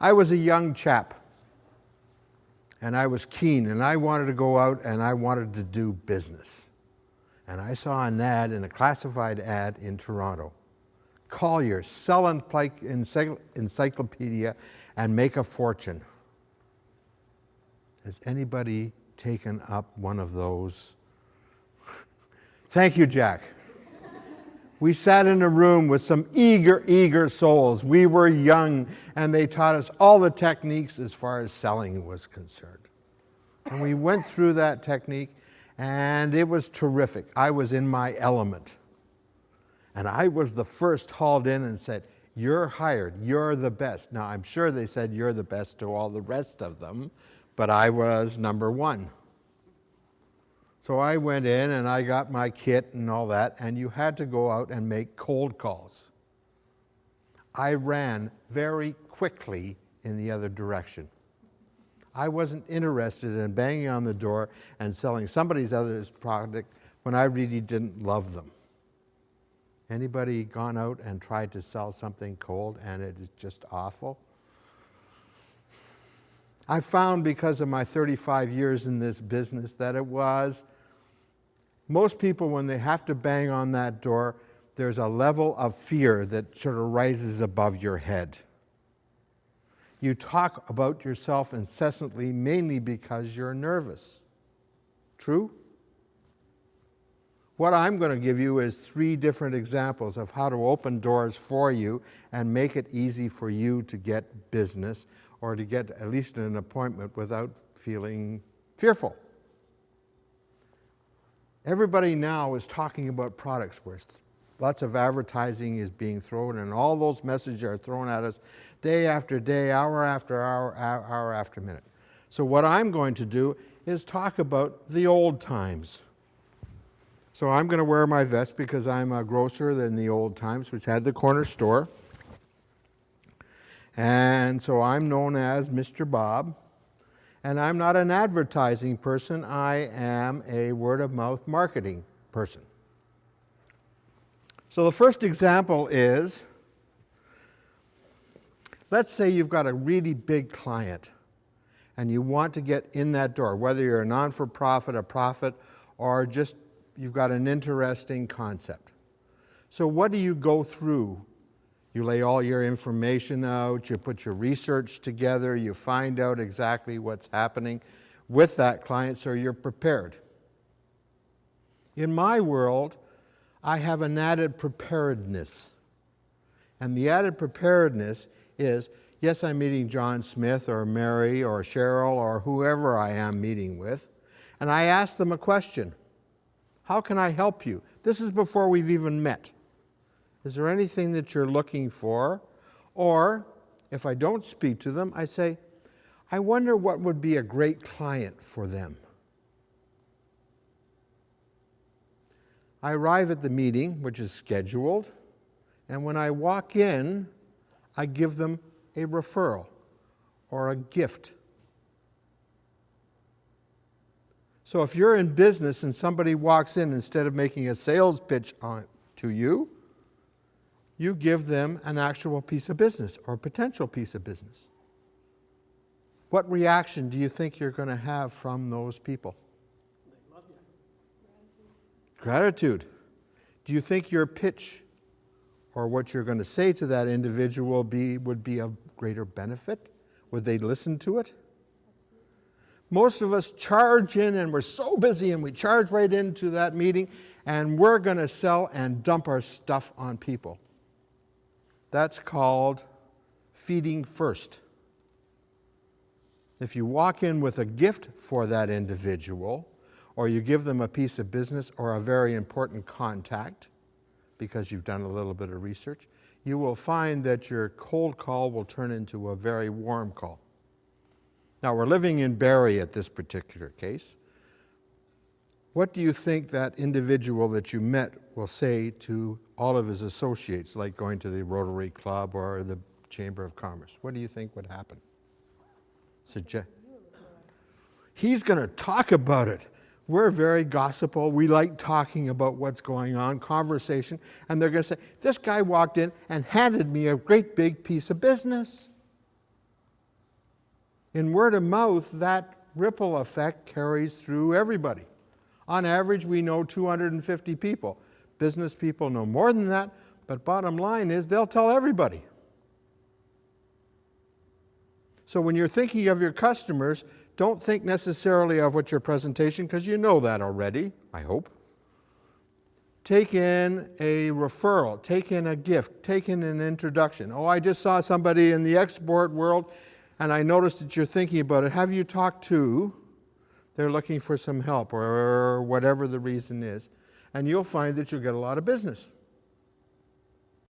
I was a young chap, and I was keen, and I wanted to go out and I wanted to do business. And I saw an ad, in a classified ad in Toronto. Call your sell encyclopedia and make a fortune. Has anybody taken up one of those? Thank you, Jack. We sat in a room with some eager souls. We were young, and they taught us all the techniques as far as selling was concerned. And we went through that technique, and it was terrific. I was in my element. And I was the first hauled in and said, "You're hired. You're the best." Now, I'm sure they said you're the best to all the rest of them, but I was number one. So I went in and I got my kit and all that, and you had to go out and make cold calls. I ran very quickly in the other direction. I wasn't interested in banging on the door and selling somebody's other product when I really didn't love them. Anybody gone out and tried to sell something cold and it is just awful? I found, because of my 35 years in this business, that it was, most people, when they have to bang on that door, there's a level of fear that sort of rises above your head. You talk about yourself incessantly, mainly because you're nervous. True? What I'm going to give you is 3 different examples of how to open doors for you and make it easy for you to get business, or to get at least an appointment without feeling fearful. Everybody now is talking about products, where lots of advertising is being thrown, and all those messages are thrown at us day after day, hour after hour, hour after minute. So what I'm going to do is talk about the old times. So I'm going to wear my vest because I'm a grocer in the old times, which had the corner store. And so I'm known as Mr. Bob. And I'm not an advertising person. I am a word-of-mouth marketing person. So the first example is, let's say you've got a really big client and you want to get in that door, whether you're a non-for-profit, a profit, or just you've got an interesting concept. So what do you go through? You lay all your information out, you put your research together, you find out exactly what's happening with that client so you're prepared. In my world, I have an added preparedness. And the added preparedness is, yes, I'm meeting John Smith or Mary or Cheryl or whoever I am meeting with, and I ask them a question. How can I help you? This is before we've even met. Is there anything that you're looking for? Or, if I don't speak to them, I say, I wonder what would be a great client for them. I arrive at the meeting, which is scheduled, and when I walk in, I give them a referral or a gift. So if you're in business and somebody walks in, instead of making a sales pitch to you, you give them an actual piece of business or a potential piece of business. What reaction do you think you're going to have from those people? They love you. Gratitude. Do you think your pitch or what you're going to say to that individual would be of greater benefit? Would they listen to it? Most of us charge in, and we're so busy, and we charge right into that meeting, and we're going to sell and dump our stuff on people. That's called feeding first. If you walk in with a gift for that individual, or you give them a piece of business or a very important contact, because you've done a little bit of research, you will find that your cold call will turn into a very warm call. Now, we're living in Barrie at this particular case. What do you think that individual that you met will say to all of his associates, like going to the Rotary Club or the Chamber of Commerce? What do you think would happen? He's going to talk about it. We're very gossipal. We like talking about what's going on, conversation. And they're going to say, this guy walked in and handed me a great big piece of business. In word of mouth, that ripple effect carries through everybody. On average, we know 250 people. Business people know more than that, but bottom line is they'll tell everybody. So when you're thinking of your customers, don't think necessarily of what your presentation, because you know that already, I hope. Take in a referral, take in a gift, take in an introduction. Oh, I just saw somebody in the export world, and I noticed that you're thinking about it. Have you talked to? They're looking for some help, or whatever the reason is. And you'll find that you'll get a lot of business.